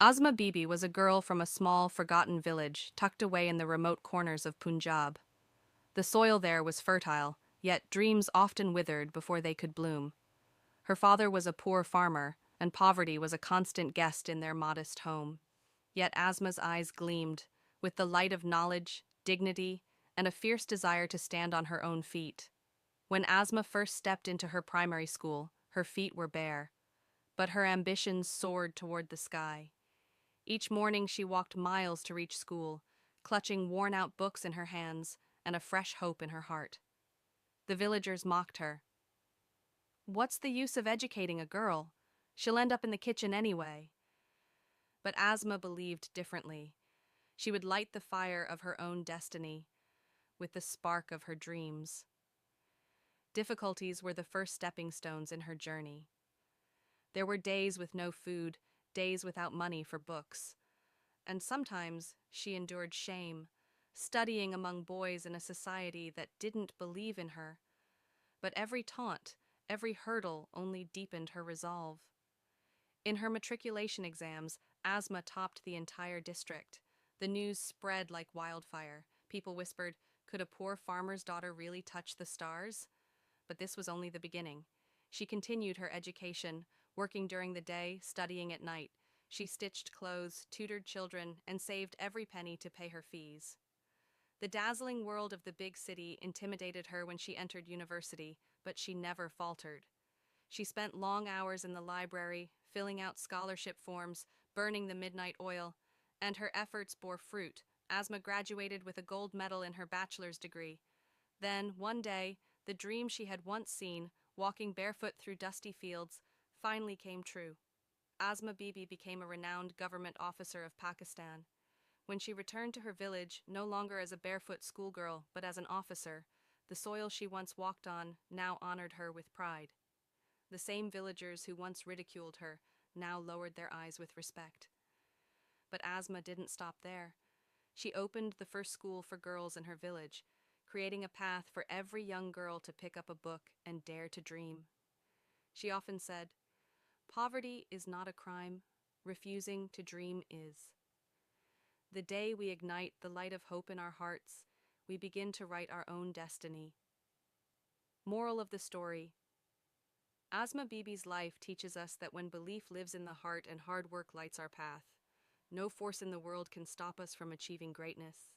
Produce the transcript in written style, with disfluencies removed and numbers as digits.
Asma Bibi was a girl from a small, forgotten village tucked away in the remote corners of Punjab. The soil there was fertile, yet dreams often withered before they could bloom. Her father was a poor farmer, and poverty was a constant guest in their modest home. Yet Asma's eyes gleamed, with the light of knowledge, dignity, and a fierce desire to stand on her own feet. When Asma first stepped into her primary school, her feet were bare, but her ambitions soared toward the sky. Each morning she walked miles to reach school, clutching worn-out books in her hands and a fresh hope in her heart. The villagers mocked her. "What's the use of educating a girl? She'll end up in the kitchen anyway." But Asma believed differently. She would light the fire of her own destiny with the spark of her dreams. Difficulties were the first stepping stones in her journey. There were days with no food, days without money for books. And sometimes she endured shame, studying among boys in a society that didn't believe in her. But every taunt, every hurdle only deepened her resolve. In her matriculation exams, Asma topped the entire district. The news spread like wildfire. People whispered, "Could a poor farmer's daughter really touch the stars?" But this was only the beginning. She continued her education, working during the day, studying at night. She stitched clothes, tutored children, and saved every penny to pay her fees. The dazzling world of the big city intimidated her when she entered university, but she never faltered. She spent long hours in the library, filling out scholarship forms, burning the midnight oil, and her efforts bore fruit. Asma graduated with a gold medal in her bachelor's degree. Then, one day, the dream she had once seen, walking barefoot through dusty fields, finally came true. Asma Bibi became a renowned government officer of Pakistan. When she returned to her village, no longer as a barefoot schoolgirl, but as an officer, the soil she once walked on now honored her with pride. The same villagers who once ridiculed her now lowered their eyes with respect. But Asma didn't stop there. She opened the first school for girls in her village, creating a path for every young girl to pick up a book and dare to dream. She often said, "Poverty is not a crime, refusing to dream is." The day we ignite the light of hope in our hearts, we begin to write our own destiny. Moral of the story: Asma Bibi's life teaches us that when belief lives in the heart and hard work lights our path, no force in the world can stop us from achieving greatness.